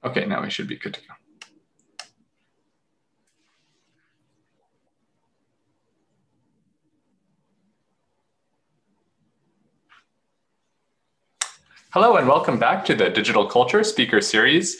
Okay, now we should be good to go. Hello and welcome back to the Digital Culture Speaker Series.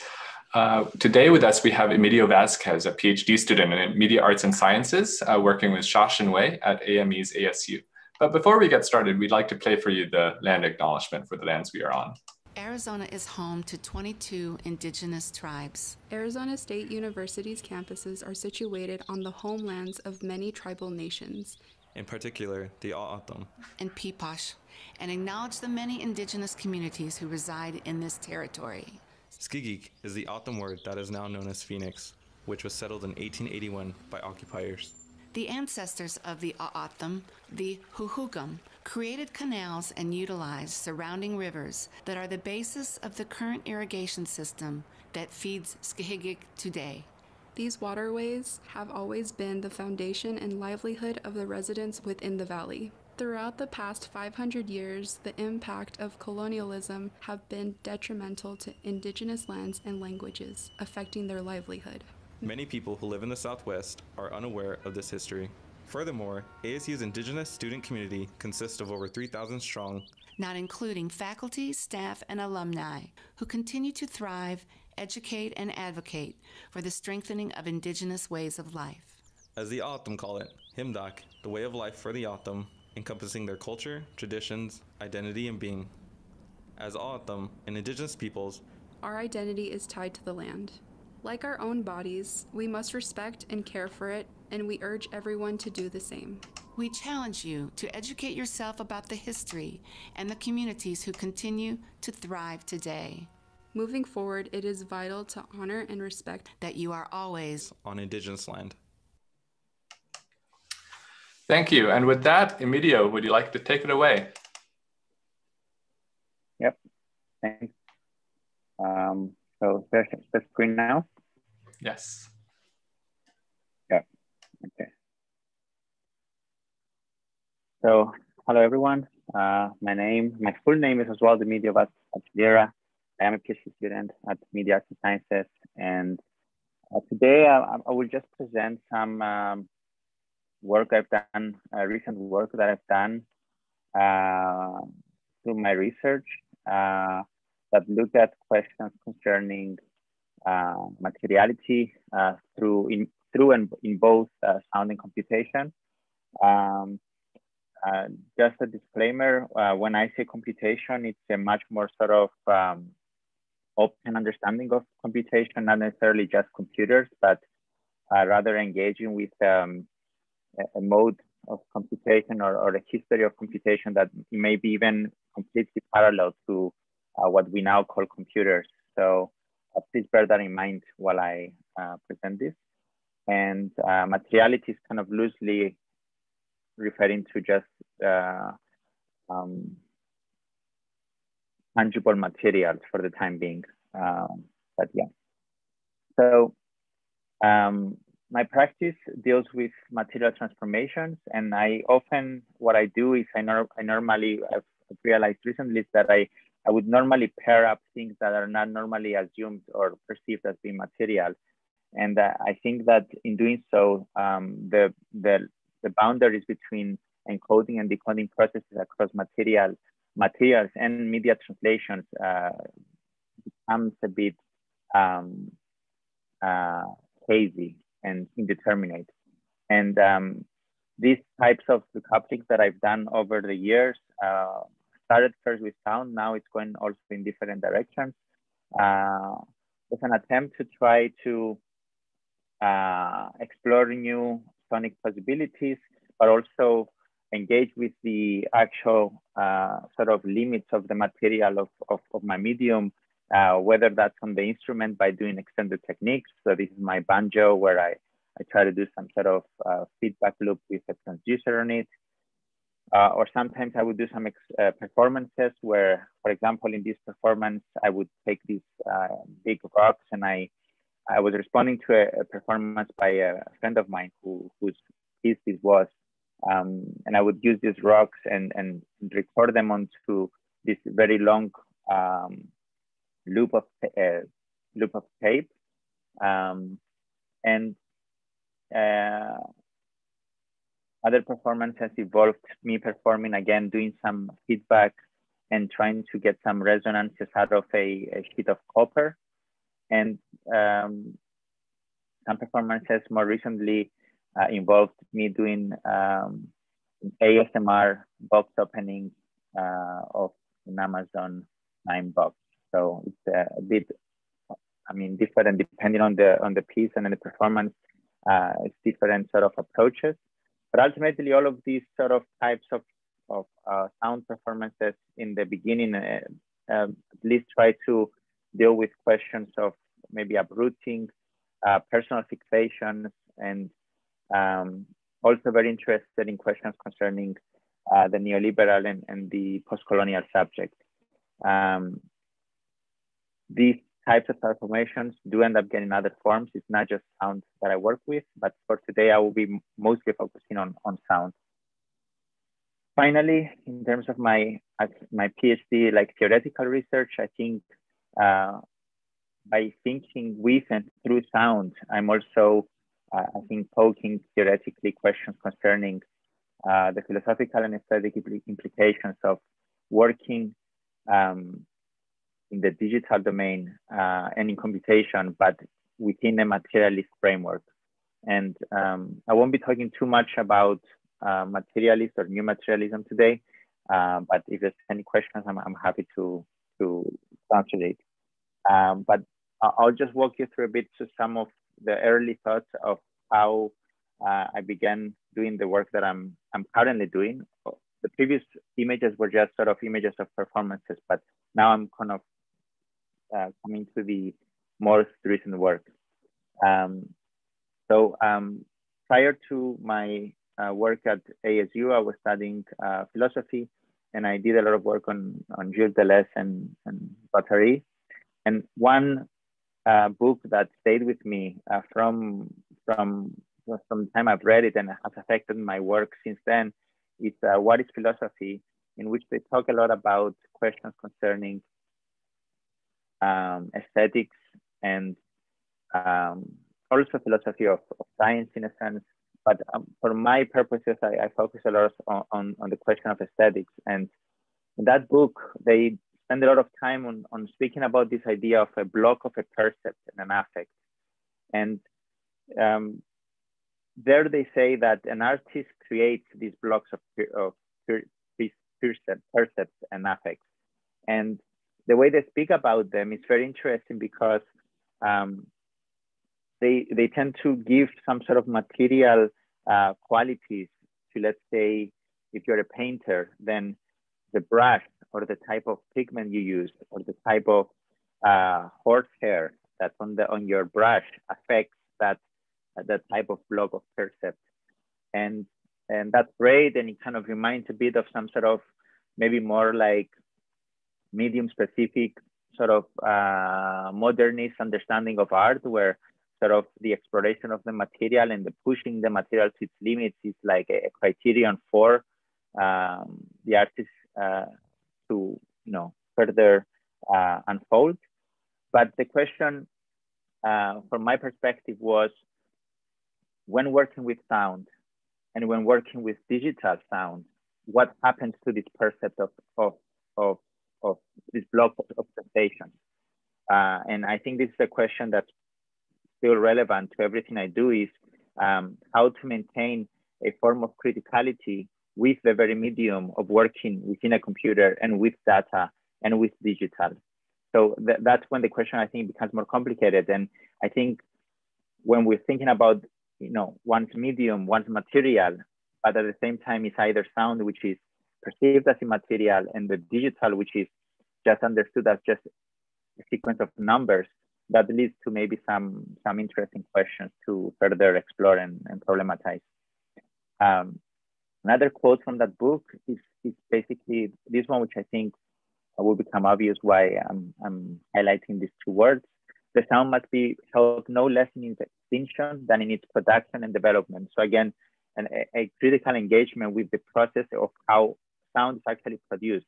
Today with us we have Emiddio Vasquez, a PhD student in Media Arts and Sciences, working with Shaoxin Wei at AME's ASU. But before we get started, we'd like to play for you the land acknowledgement for the lands we are on. Arizona is home to 22 indigenous tribes. Arizona State University's campuses are situated on the homelands of many tribal nations, in particular the O'odham and Peepash, and acknowledge the many indigenous communities who reside in this territory. Skigik is the O'odham word that is now known as Phoenix, which was settled in 1881 by occupiers. The ancestors of the O'odham, the Huhugam, created canals and utilized surrounding rivers that are the basis of the current irrigation system that feeds Skigik today. These waterways have always been the foundation and livelihood of the residents within the valley. Throughout the past 500 years, the impact of colonialism have been detrimental to indigenous lands and languages, affecting their livelihood. Many people who live in the Southwest are unaware of this history. Furthermore, ASU's indigenous student community consists of over 3,000 strong, not including faculty, staff, and alumni, who continue to thrive, educate, and advocate for the strengthening of indigenous ways of life. As the O'odham call it, Himdak, the way of life for the O'odham, encompassing their culture, traditions, identity, and being. As O'odham and indigenous peoples, our identity is tied to the land. Like our own bodies, we must respect and care for it, and we urge everyone to do the same. We challenge you to educate yourself about the history and the communities who continue to thrive today. Moving forward, it is vital to honor and respect that you are always on indigenous land. Thank you. And with that, Emiddio, would you like to take it away? Yep, thanks. So there's the screen now? Yes. Yeah, okay. So, hello everyone. My full name is Oswaldo Emiddio Vasquez Hadjilyra. I am a PhD student at Media Arts and Sciences, and today I will just present some work I've done, recent work that I've done through my research that looked at questions concerning materiality through and in both sound and computation. Just a disclaimer, when I say computation, it's a much more sort of open understanding of computation, not necessarily just computers, but rather engaging with a mode of computation or a history of computation that may be even completely parallel to what we now call computers. So please bear that in mind while I present this. And materiality is kind of loosely referring to just tangible materials for the time being. But yeah. So my practice deals with material transformations, and what I do is I've realized recently is that I would normally pair up things that are not normally assumed or perceived as being material. And I think that in doing so, the boundaries between encoding and decoding processes across materials and media translations becomes a bit hazy and indeterminate. And these types of recouplings that I've done over the years started first with sound, now it's going also in different directions. It's an attempt to try to explore new sonic possibilities, but also engage with the actual sort of limits of the material of my medium, whether that's on the instrument by doing extended techniques. So this is my banjo, where I try to do some sort of feedback loop with a transducer on it. Or sometimes I would do some performances where, for example, in this performance, I would take these big rocks, and I was responding to a performance by a friend of mine whose piece this was. And I would use these rocks and record them onto this very long loop of loop of tape. And other performances involved me performing, again, doing some feedback and trying to get some resonances out of a sheet of copper. And some performances more recently involved me doing ASMR box opening of an Amazon Prime box. So it's a bit, different depending on the piece and the performance. It's different sort of approaches. But ultimately, all of these sort of types of sound performances in the beginning at least try to deal with questions of maybe uprooting, personal fixations, and also very interested in questions concerning the neoliberal and the postcolonial subject. These types of transformations do end up getting other forms. It's not just sound that I work with, but for today, I will be mostly focusing on sound. Finally, in terms of my PhD, like theoretical research, I think by thinking with and through sound, I'm also, I think, poking theoretically questions concerning the philosophical and aesthetic implications of working in the digital domain and in computation, but within a materialist framework. And I won't be talking too much about materialist or new materialism today, but if there's any questions, I'm happy to answer it. But I'll just walk you through a bit to some of the early thoughts of how I began doing the work that I'm currently doing. The previous images were just sort of images of performances, but now I'm kind of coming to the more recent work. So prior to my work at ASU, I was studying philosophy, and I did a lot of work on Gilles Deleuze and Guattari. And one book that stayed with me from the time I've read it and has affected my work since then is What is Philosophy?, in which they talk a lot about questions concerning aesthetics and also philosophy of science in a sense. But for my purposes, I focus a lot on the question of aesthetics. And in that book, they spend a lot of time on speaking about this idea of a block of a percept and an affect. And there they say that an artist creates these blocks of percepts and affects. And the way they speak about them is very interesting because they tend to give some sort of material qualities to, let's say, if you're a painter, then the brush or the type of pigment you use or the type of horsehair that's on your brush affects that type of block of percept. And that's great. And it kind of reminds a bit of some sort of maybe more like medium specific sort of modernist understanding of art, where sort of the exploration of the material and the pushing the material to its limits is like a criterion for the artist to further unfold. But the question from my perspective was, when working with sound and when working with digital sound, what happens to this percept of this block of sensations? And I think this is a question that's still relevant to everything I do, is how to maintain a form of criticality with the very medium of working within a computer and with data and with digital. So that's when the question, I think, becomes more complicated. And I think when we're thinking about, one's medium, one's material, but at the same time, it's either sound, which is perceived as immaterial, and the digital, which is just understood as just a sequence of numbers, that leads to maybe some interesting questions to further explore and problematize. Another quote from that book is basically this one, which I think will become obvious why I'm highlighting these two words. The sound must be held no less in its extinction than in its production and development. So again, a critical engagement with the process of how sound is actually produced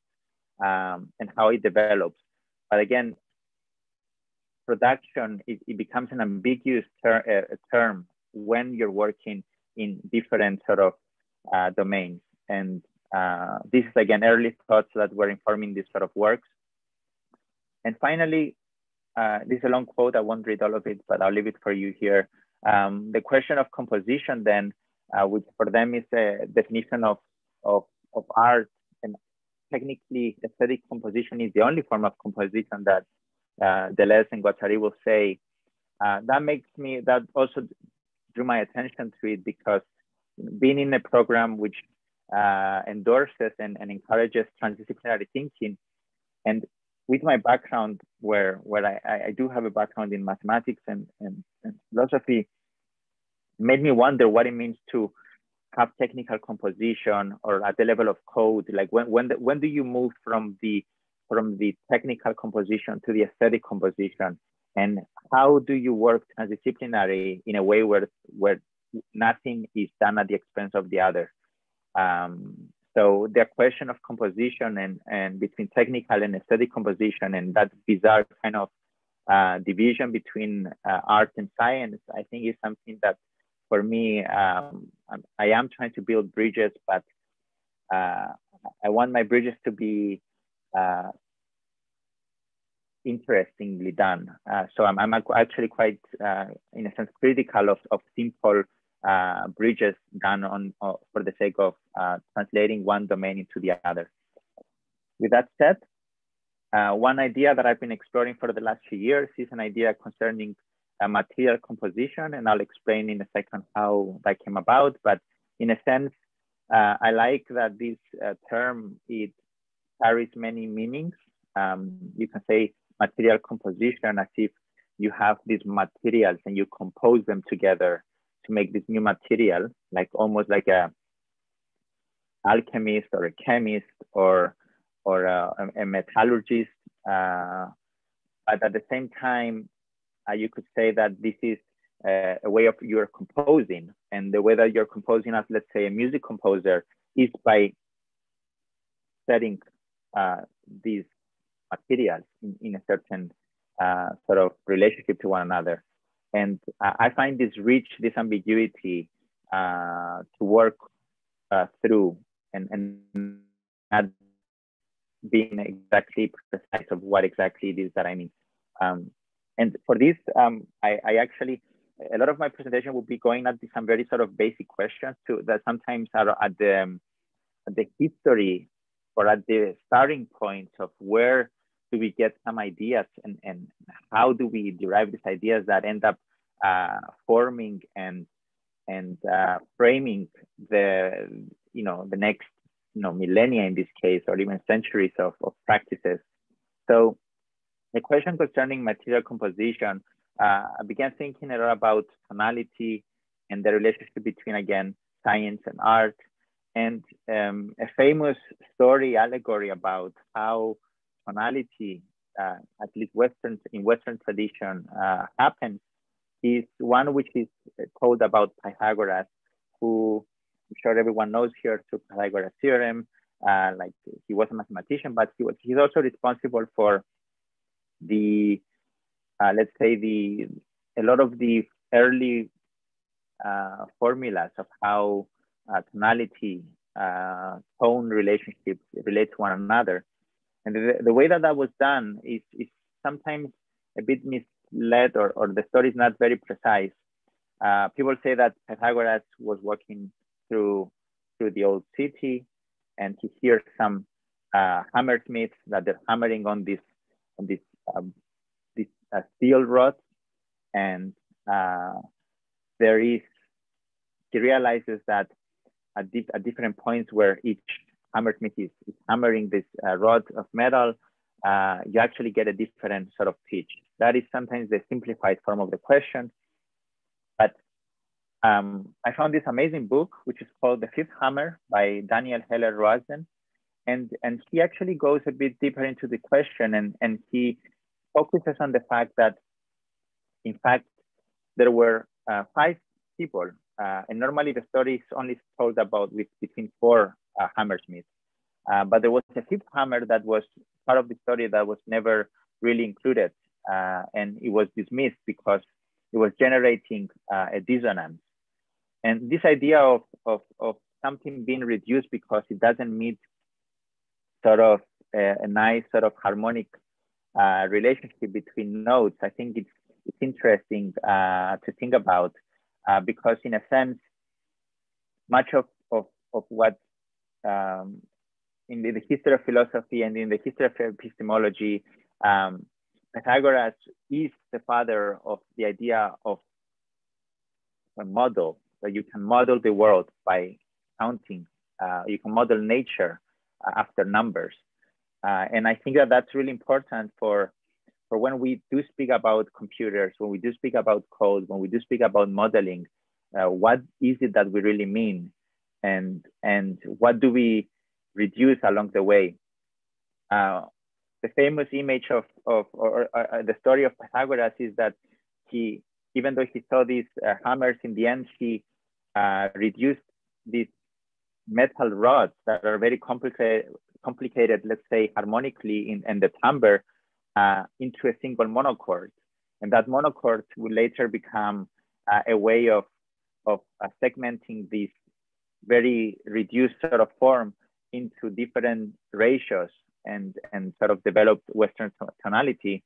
and how it develops. But again, production, it becomes an ambiguous term when you're working in different sort of domains. And this is, again, early thoughts that were informing this sort of works. And finally, this is a long quote. I won't read all of it, but I'll leave it for you here. The question of composition then, which for them is a definition of art, and technically aesthetic composition is the only form of composition that Deleuze and Guattari will say. That also drew my attention to it, because being in a program which endorses and encourages transdisciplinary thinking, and with my background where I do have a background in mathematics and philosophy, made me wonder what it means to have technical composition, or at the level of code. Like when do you move from the technical composition to the aesthetic composition, and how do you work transdisciplinary in a way where nothing is done at the expense of the other? So the question of composition and between technical and aesthetic composition, and that bizarre kind of division between art and science, I think is something that, for me, I am trying to build bridges, but I want my bridges to be interestingly done. So I'm actually quite, in a sense, critical of simple bridges done for the sake of translating one domain into the other. With that said, one idea that I've been exploring for the last few years is an idea concerning material composition, and I'll explain in a second how that came about. But in a sense, I like that this term, it carries many meanings. You can say material composition as if you have these materials and you compose them together to make this new material, like almost like a alchemist or a chemist or a metallurgist. But at the same time, you could say that this is a way of you're composing, and the way that you're composing as, let's say, a music composer is by setting these materials in a certain sort of relationship to one another. And I find this ambiguity to work through, and not being exactly precise of what exactly it is that I mean. And for this, I actually, a lot of my presentation will be going at some very sort of basic questions that sometimes are at the history or at the starting points of where do we get some ideas, and how do we derive these ideas that end up forming and framing the next millennia in this case, or even centuries of practices. So the question concerning material composition, I began thinking a lot about tonality and the relationship between, again, science and art, and a famous story allegory about how tonality, at least in Western tradition, happens, is one which is told about Pythagoras, who I'm sure everyone knows here through Pythagoras' theorem. Like, he was a mathematician, but he's also responsible for the let's say a lot of the early formulas of how tonality, tone relationships relate to one another. And the way that was done is sometimes a bit misled, or the story is not very precise. People say that Pythagoras was walking through the old city, and he hears some hammersmiths that they're hammering on this steel rod, and he realizes that at different points where each hammersmith is hammering this rod of metal, you actually get a different sort of pitch. That is sometimes the simplified form of the question. But I found this amazing book, which is called The Fifth Hammer by Daniel Heller-Roazen. And he actually goes a bit deeper into the question, and he focuses on the fact that, in fact, there were 5 people, and normally the story is only told about between 4 hammersmiths. But there was a 5th hammer that was part of the story that was never really included. and it was dismissed because it was generating a dissonance. And this idea of something being reduced because it doesn't meet sort of a nice sort of harmonic relationship between nodes, I think it's interesting to think about, because in a sense, much of what in the history of philosophy and in the history of epistemology, Pythagoras is the father of the idea of a model. So you can model the world by counting. You can model nature after numbers. And I think that that's really important for when we do speak about computers, when we do speak about code, when we do speak about modeling, what is it that we really mean? And what do we reduce along the way? The famous image of the story of Pythagoras is that he, even though he saw these hammers, in the end, he reduced these metal rods that are very complicated, let's say harmonically in the timbre, into a single monochord. And that monochord will later become a way of segmenting this very reduced sort of form into different ratios and sort of developed Western tonality.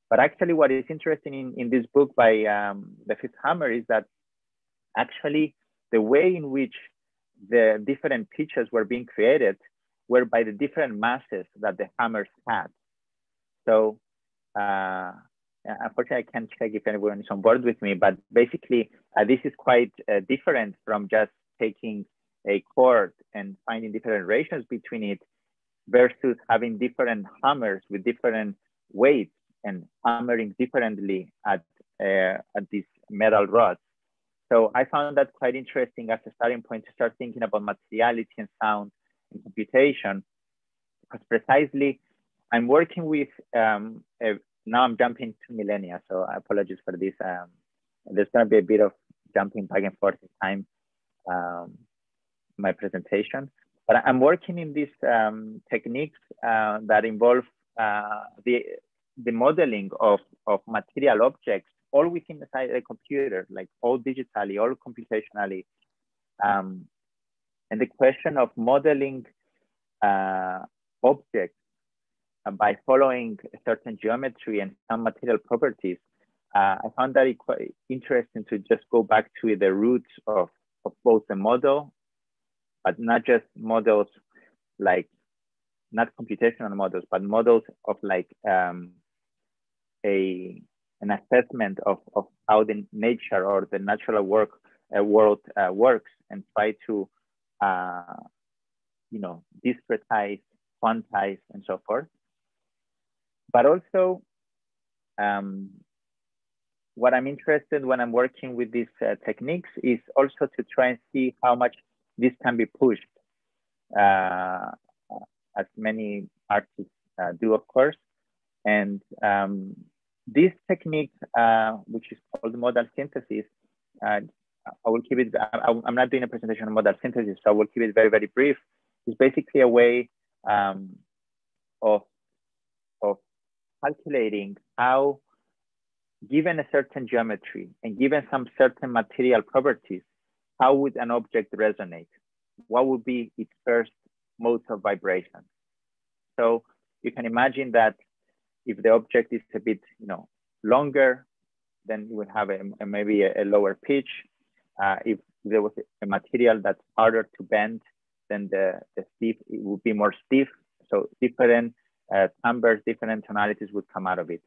But actually what is interesting in this book by The Fifth Hammer is that actually the way in which the different pitches were being created were by the different masses that the hammers had. So unfortunately, I can't check if anyone is on board with me, but basically this is quite different from just taking a chord and finding different ratios between it versus having different hammers with different weights and hammering differently at these metal rods. So I found that quite interesting as a starting point to start thinking about materiality and sound and computation, because precisely I'm working with, now I'm jumping to millennia, so I apologize for this. There's gonna be a bit of jumping back and forth in time, my presentation, but I'm working in these techniques that involve the modeling of material objects, all within the computer, like all digitally, all computationally. And the question of modeling objects by following a certain geometry and some material properties, I found that quite interesting to just go back to the roots of both the model, but not just models like, not computational models, but models of like an assessment of how the nature or the natural world works, and try to discretize, quantize, and so forth. But also, what I'm interested when I'm working with these techniques is also to try and see how much this can be pushed, as many artists do, of course. And this technique, which is called modal synthesis, I will keep it, I'm not doing a presentation on modal synthesis, so I will keep it very, very brief. It's basically a way of calculating how, given a certain geometry and given some certain material properties, how would an object resonate? What would be its first modes of vibration? So you can imagine that if the object is a bit longer, then you would have maybe a lower pitch. If there was a material that's harder to bend, then the stiff, it would be more stiff. So different timbres, different tonalities would come out of it.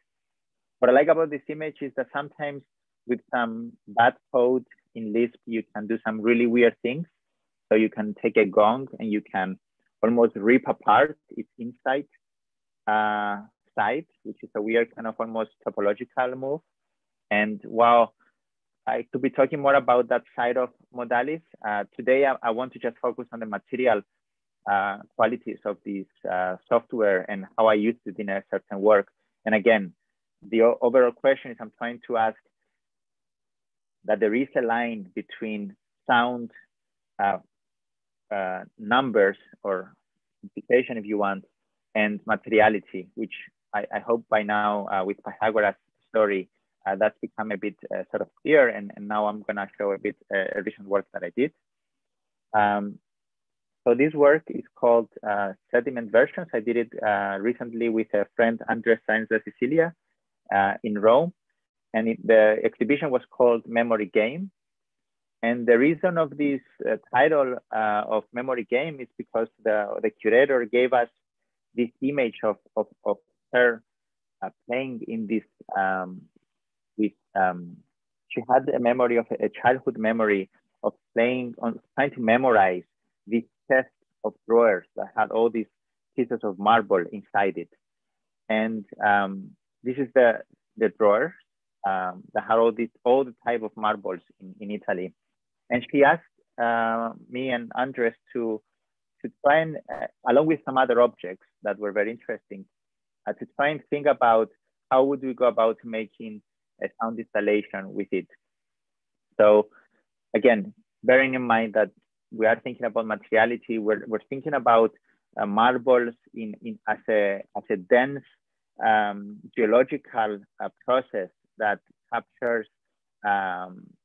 What I like about this image is that sometimes with some bad code in Lisp, you can do some really weird things. So you can take a gong and you can almost rip apart its inside side, which is a weird kind of almost topological move. And while I could be talking more about that side of modalis, today I want to just focus on the material qualities of this software and how I used it in a certain work. And again, the overall question is I'm trying to ask that there is a line between sound numbers or computation, if you want, and materiality, which I hope by now with Pythagoras' story, that's become a bit sort of clear. And now I'm going to show a bit a recent work that I did. So this work is called Sediment Versions. I did it recently with a friend, Andres Sainz de Sicilia, in Rome. And the exhibition was called Memory Game. And the reason of this title of Memory Game is because the curator gave us this image of her playing in this, she had a memory of a childhood memory of trying to memorize this chest of drawers that had all these pieces of marble inside it. And this is the drawers that had all the type of marbles in Italy. And she asked me and Andres to try and, along with some other objects that were very interesting, to try and think about how would we go about making a sound installation with it. So again, bearing in mind that we are thinking about materiality, we're thinking about marbles as a dense geological process that captures,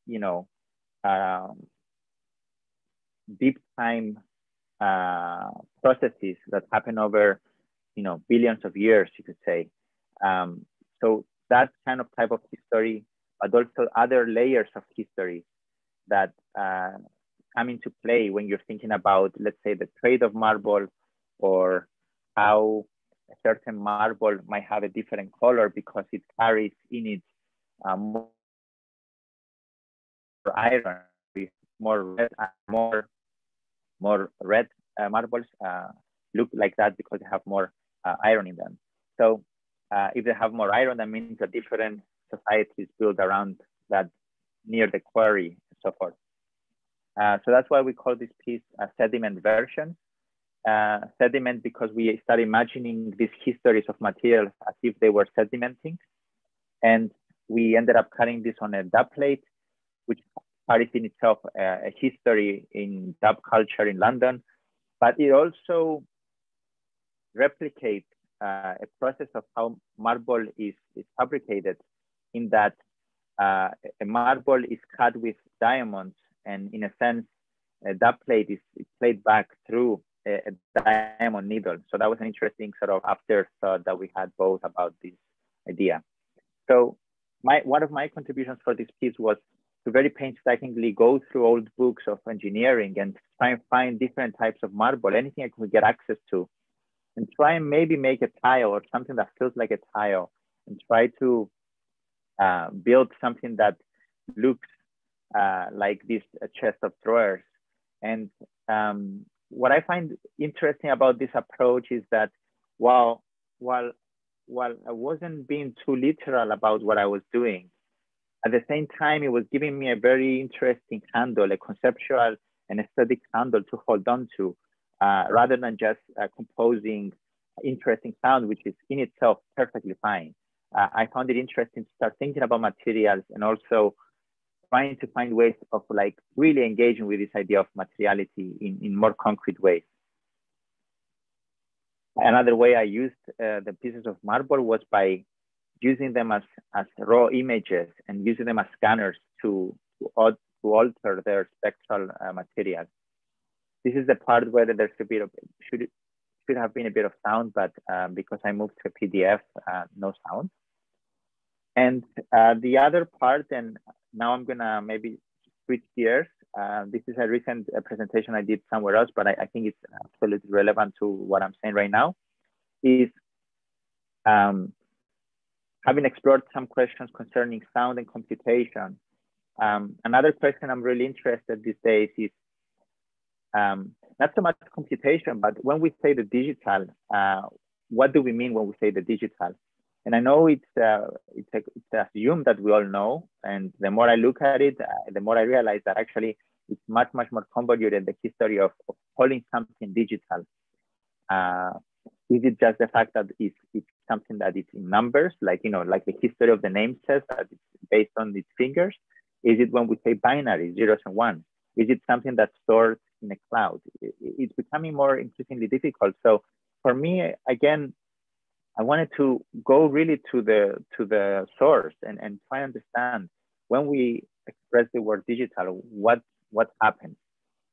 you know, deep time processes that happen over, you know, billions of years, you could say. So that kind of type of history, but also other layers of history that come into play when you're thinking about, let's say, the trade of marble, or how a certain marble might have a different color because it carries in it more iron, with more red marbles look like that because they have more iron in them. So if they have more iron, that means a different society is built around that, near the quarry and so forth. So that's why we call this piece a sediment version. Sediment because we start imagining these histories of materials as if they were sedimenting. And we ended up cutting this on a dub plate, which carries in itself a history in dub culture in London, but it also replicates a process of how marble is fabricated, in that a marble is cut with diamonds, and in a sense, a dub plate is played back through a diamond needle. So that was an interesting sort of afterthought that we had both about this idea. So one of my contributions for this piece was to very painstakingly go through old books of engineering and try and find different types of marble, anything I could get access to, and try and maybe make a tile or something that feels like a tile, and try to build something that looks like this chest of drawers. And what I find interesting about this approach is that while I wasn't being too literal about what I was doing, at the same time, it was giving me a very interesting handle, a conceptual and aesthetic handle to hold on to, rather than just composing interesting sound, which is in itself perfectly fine. I found it interesting to start thinking about materials and also trying to find ways of like really engaging with this idea of materiality in more concrete ways. Another way I used the pieces of marble was by using them as raw images and using them as scanners to alter their spectral material. This is the part where there's a bit of, should have been a bit of sound, but because I moved to a PDF, no sound. And the other part, and now I'm gonna maybe switch gears. This is a recent presentation I did somewhere else, but I think it's absolutely relevant to what I'm saying right now, is having explored some questions concerning sound and computation. Another question I'm really interested these days is not so much computation, but when we say the digital, what do we mean when we say the digital? And I know it's assumed that we all know, and the more I look at it, the more I realize that actually it's much more convoluted, the history of calling something digital. Is it just the fact that it's something that is in numbers, like, you know, like the history of the name says that it's based on its fingers? Is it when we say binary, zeros and ones? Is it something that's stored in a cloud? It's becoming more increasingly difficult. So for me, again, I wanted to go really to the source and try and understand when we express the word digital, what happens.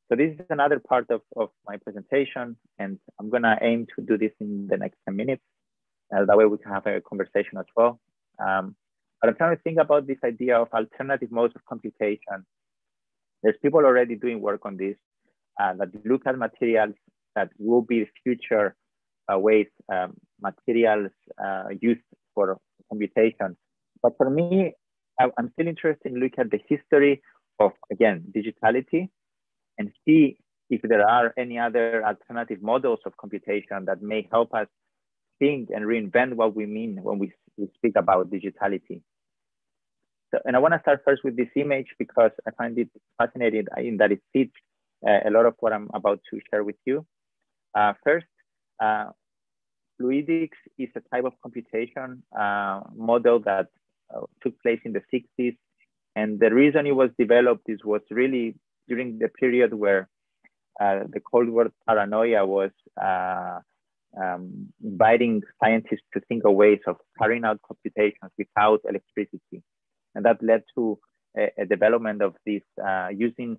So this is another part of my presentation, and I'm gonna aim to do this in the next 10 minutes. That way we can have a conversation as well. But I'm trying to think about this idea of alternative modes of computation. There's people already doing work on this that look at materials that will be future ways materials used for computation. But for me, I'm still interested in looking at the history of, again, digitality and see if there are any other alternative models of computation that may help us think and reinvent what we mean when we speak about digitality. So, and I want to start first with this image because I find it fascinating in that it fits a lot of what I'm about to share with you. First, fluidics is a type of computation model that took place in the 60s. And the reason it was developed was really during the period where the Cold War paranoia was inviting scientists to think of ways of carrying out computations without electricity. And that led to a development of this using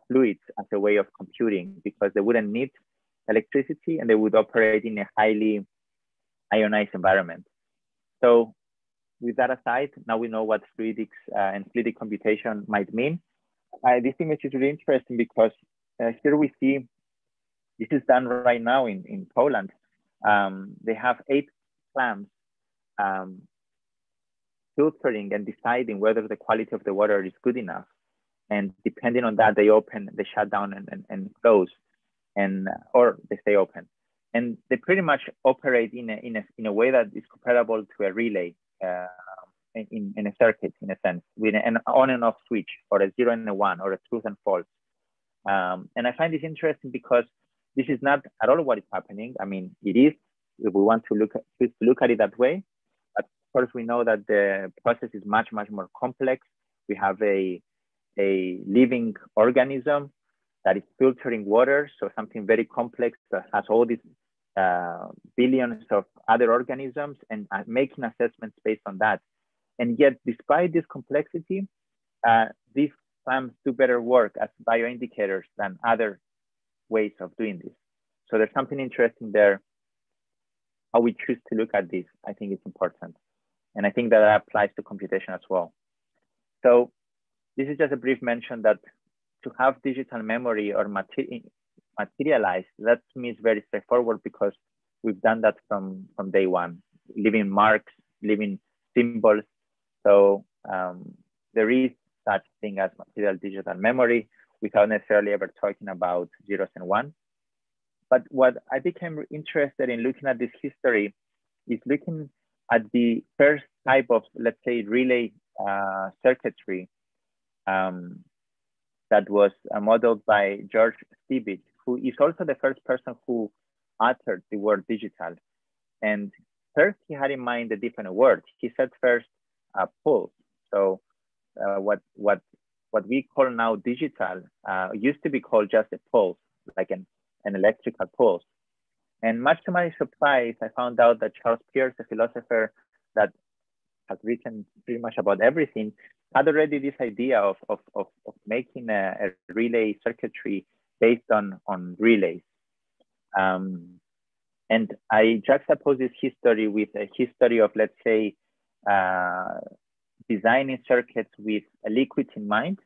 fluids as a way of computing, because they wouldn't need electricity and they would operate in a highly ionized environment. So with that aside, now we know what fluidics and fluidic computation might mean. This image is really interesting because here we see, this is done right now in Poland. They have 8 clamps filtering and deciding whether the quality of the water is good enough. And depending on that, they shut down and close, or they stay open. And they pretty much operate in a way that is comparable to a relay in a circuit, in a sense, with an on and off switch, or a 0 and a 1, or a truth and false. And I find this interesting because this is not at all what is happening. I mean, it is, if we want to look at it that way. But of course, we know that the process is much, much more complex. We have a living organism that is filtering water, so something very complex that has all these billions of other organisms, and making assessments based on that. And yet, despite this complexity, these clamps do better work as bioindicators than other ways of doing this. So there's something interesting there. How we choose to look at this, I think it's important. And I think that applies to computation as well. So this is just a brief mention that to have digital memory or materialized, that to me is very straightforward because we've done that from day one, leaving marks, leaving symbols. So there is such thing as material digital memory without necessarily ever talking about zeros and ones. But what I became interested in looking at this history is looking at the first type of, let's say, relay circuitry that was modeled by George Stibich, who is also the first person who uttered the word digital. And first, he had in mind a different word. He said first pulse. So what we call now digital used to be called just a pulse, like an electrical pulse. And much to my surprise, I found out that Charles Peirce, a philosopher that has written pretty much about everything, had already this idea of making a relay circuitry based on relays. And I juxtapose this history with a history of, let's say, designing circuits with a liquid in mind.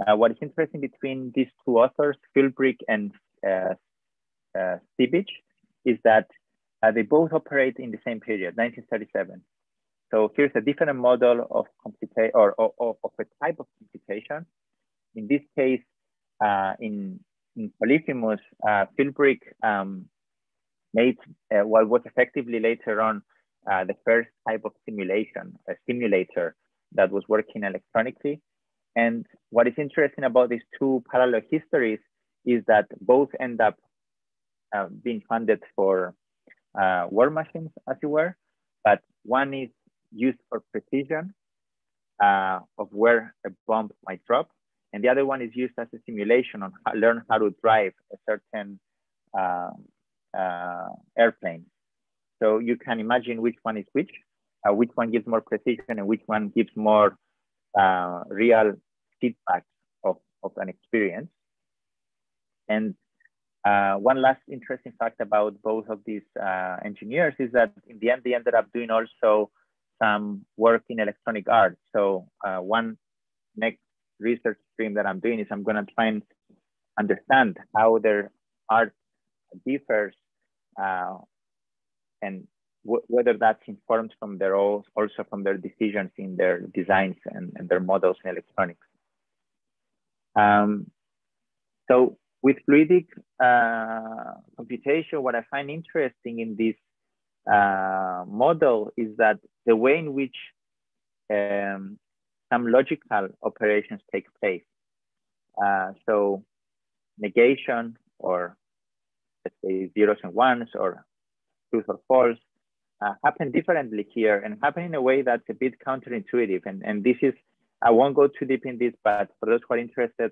What is interesting between these two authors, Philbrick and Stibich, is that they both operate in the same period, 1937. So here's a different model of computation, or of a type of computation. In this case, in Polyphemus, Philbrick made what was effectively later on the first type of simulation, a simulator that was working electronically. And what is interesting about these two parallel histories is that both end up being funded for war machines, as it were, but one is used for precision of where a bomb might drop, and the other one is used as a simulation on learn how to drive a certain airplane. So you can imagine which one is which one gives more precision, and which one gives more real feedback of an experience. And one last interesting fact about both of these engineers is that in the end, they ended up doing also some work in electronic art. So one next research stream that I'm doing is I'm going to try and understand how their art differs and whether that's informed from their also from their decisions in their designs and their models in electronics. So with fluidic computation, what I find interesting in this model is that the way in which some logical operations take place. So negation, or let's say zeros and ones, or truth or false, happen differently here and happen in a way that's a bit counterintuitive. And this is, I won't go too deep in this, but for those who are interested,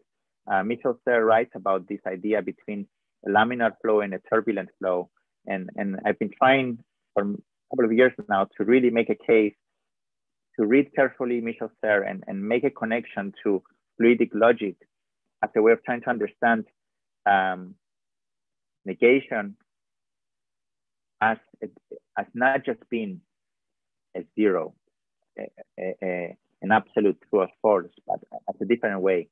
Michel Serres writes about this idea between a laminar flow and a turbulent flow. And I've been trying for a couple of years now to really make a case to read carefully Michel Serres and make a connection to fluidic logic as a way of trying to understand negation as not just being a zero, an absolute true or false, but as a different way.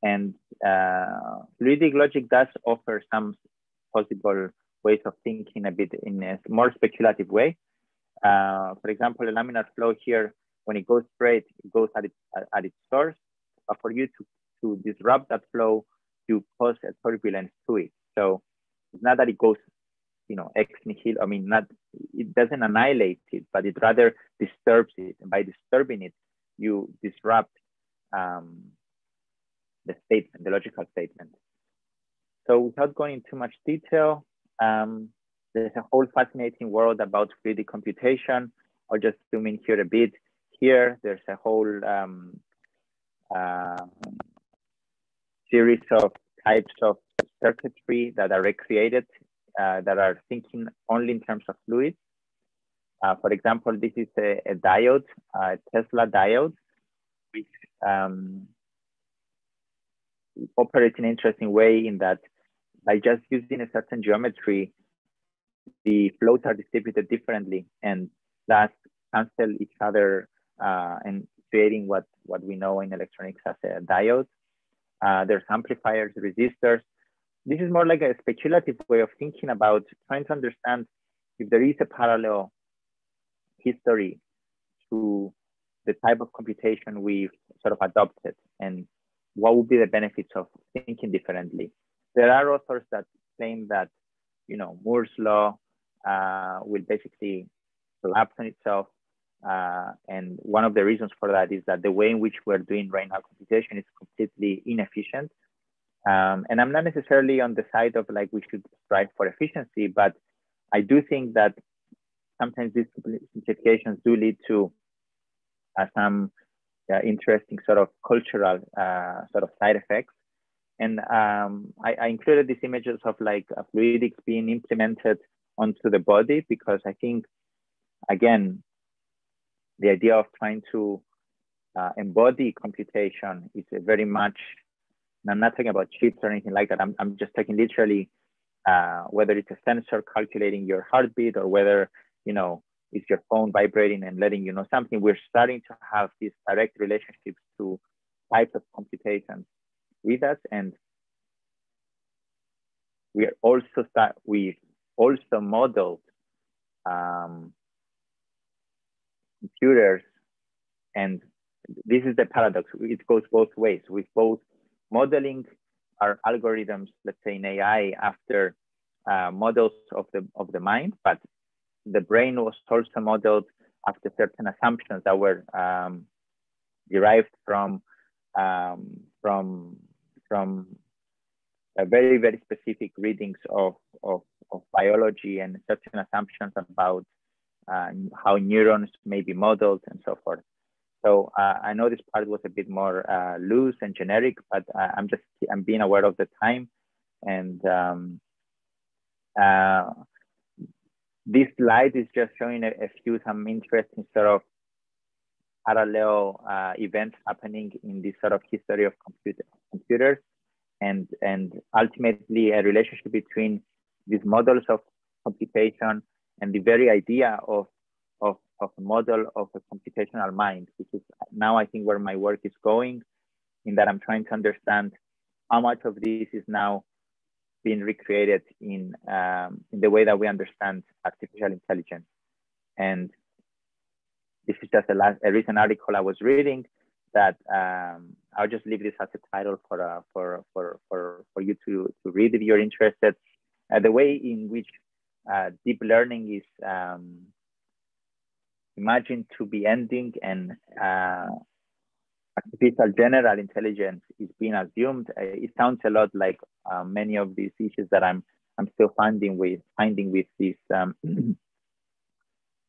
And fluidic logic does offer some possible ways of thinking a bit in a more speculative way. For example, a laminar flow here, when it goes straight, it goes at its source. But for you to disrupt that flow, you cause a turbulence to it. So it's not that it goes, ex nihilo. I mean, it doesn't annihilate it, but it rather disturbs it. And by disturbing it, you disrupt the statement, the logical statement. So without going into too much detail, there's a whole fascinating world about fluidic computation. I'll just zoom in here a bit. Here, there's a whole series of types of circuitry that are recreated that are thinking only in terms of fluids. For example, this is a diode, a Tesla diode, which operates in an interesting way in that by just using a certain geometry, the flows are distributed differently and thus cancel each other and creating what we know in electronics as a diode. There's amplifiers, resistors. This is more like a speculative way of thinking about trying to understand if there is a parallel history to the type of computation we've sort of adopted and what would be the benefits of thinking differently. There are authors that claim that, Moore's law will basically collapse on itself. And one of the reasons for that is that the way in which we're doing right now computation is completely inefficient. And I'm not necessarily on the side of like we should strive for efficiency, but I do think that sometimes these simplifications do lead to some interesting sort of cultural sort of side effects. And I included these images of like fluidics being implemented onto the body because I think, again, the idea of trying to embody computation is very much, and I'm not talking about chips or anything like that. I'm just talking literally whether it's a sensor calculating your heartbeat or whether, it's your phone vibrating and letting you know something. We're starting to have these direct relationships to types of computation with us. And we've also modeled computers. And this is the paradox. It goes both ways. With both modeling our algorithms, let's say in AI, after models of the mind, but the brain was also modeled after certain assumptions that were derived from very, very specific readings of biology and certain assumptions about how neurons may be modeled and so forth. So I know this part was a bit more loose and generic, but I'm being aware of the time. And this slide is just showing some interesting sort of parallel events happening in this sort of history of computers, and ultimately a relationship between these models of computation and the very idea of a model of a computational mind, which is now I think where my work is going, in that I'm trying to understand how much of this is now being recreated in the way that we understand artificial intelligence. And this is just a recent article I was reading that I'll just leave this as a title for you to read if you're interested. The way in which deep learning is imagined to be ending and artificial general intelligence is being assumed. It sounds a lot like many of these issues that I'm still finding with these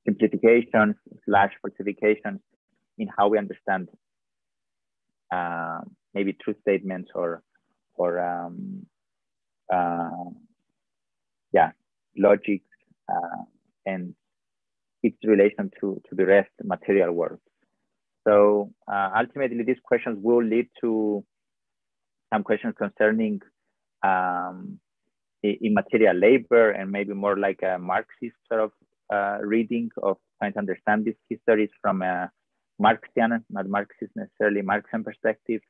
simplifications / falsifications in how we understand maybe true statements or logic and its relation to the rest material world. So ultimately, these questions will lead to some questions concerning immaterial labor, and maybe more like a Marxist sort of reading of trying to understand these histories from a Marxian, not Marxist necessarily, Marxian perspective.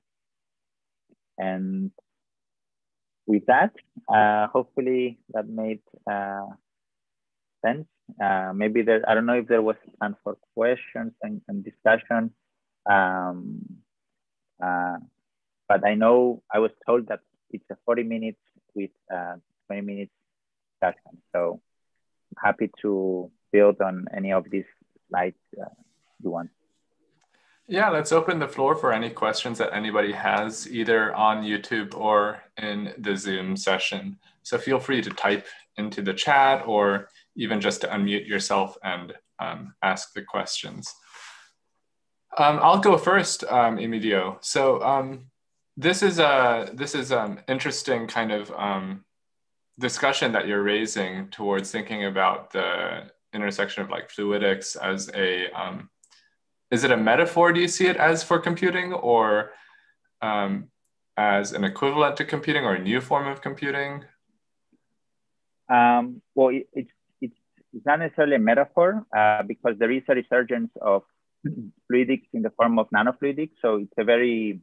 And with that, hopefully that made sense. Maybe I don't know if there was time for questions and discussion. But I know I was told that it's a 40 minutes with 20 minutes discussion. So I'm happy to build on any of these slides you want. Yeah, let's open the floor for any questions that anybody has, either on YouTube or in the Zoom session. So feel free to type into the chat or even just to unmute yourself and ask the questions. I'll go first, Emiddio. So this is interesting kind of discussion that you're raising towards thinking about the intersection of like fluidics as a, is it a metaphor, do you see it as, for computing, or as an equivalent to computing or a new form of computing? Well, it's not necessarily a metaphor because there is a resurgence of fluidics in the form of nanofluidics. So it's a very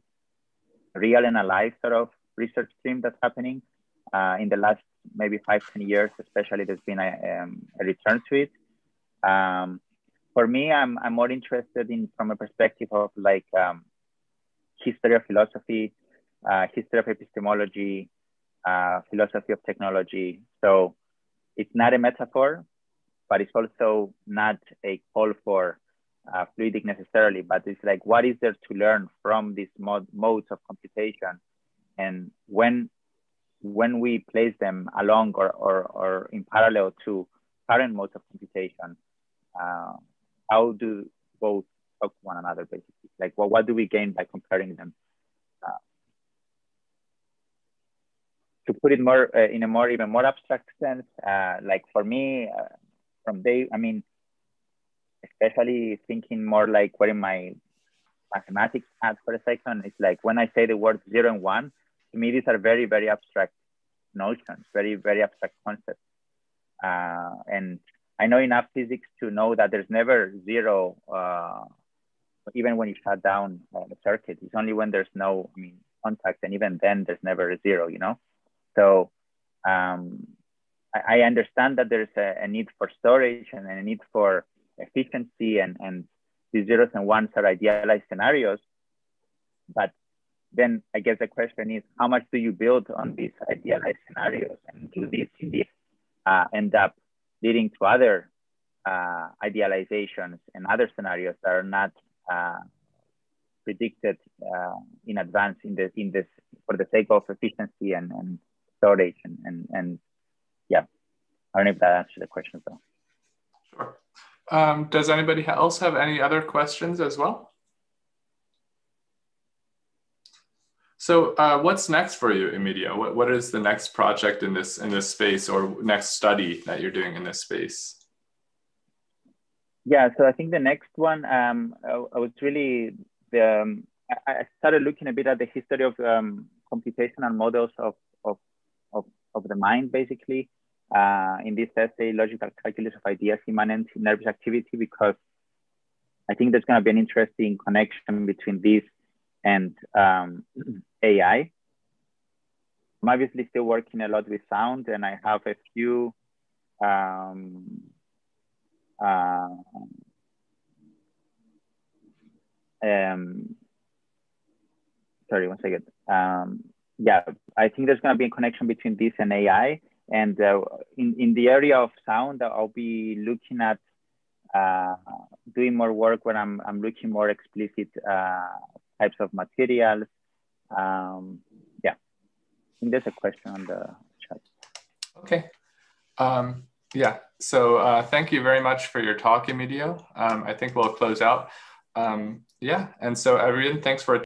real and alive sort of research stream that's happening. In the last maybe 5-10 years, especially, there's been a return to it. For me, I'm more interested in from a perspective of like history of philosophy, history of epistemology, philosophy of technology. So it's not a metaphor, but it's also not a call for fluidic necessarily, but it's like, what is there to learn from these modes of computation? And when we place them along or in parallel to current modes of computation, how do both talk to one another, basically? Like, what do we gain by comparing them? To put it more in a even more abstract sense, like for me, especially thinking more like what in my mathematics at for a second, it's like when I say the word 0 and 1, to me, these are very, very abstract notions, very, very abstract concepts. And I know enough physics to know that there's never 0, even when you shut down the circuit. It's only when there's no contact, and even then there's never a 0, you know? So I understand that there's a need for storage and a need for efficiency, and the 0s and 1s are idealized scenarios. But then I guess the question is, how much do you build on these idealized scenarios, and do these indeed end up leading to other idealizations and other scenarios that are not predicted in advance for the sake of efficiency and storage and yeah. I don't know if that answers the question though. Sure. Does anybody else have any other questions as well? So what's next for you, Emiddio? What is the next project in this space, or next study that you're doing in this space? Yeah, so I think the next one, I was really, I started looking a bit at the history of computational models of the mind, basically, in this essay, Logical Calculus of Ideas Immanent in Nervous Activity, because I think there's going to be an interesting connection between this and AI. I'm obviously still working a lot with sound, and I have a few sorry, one second. Yeah, I think there's going to be a connection between this and AI. And in the area of sound, I'll be looking at doing more work where I'm looking more explicit types of materials. Yeah, I think there's a question on the chat. Okay. Yeah, so thank you very much for your talk, Emiddio. I think we'll close out. Yeah, and so everyone, thanks for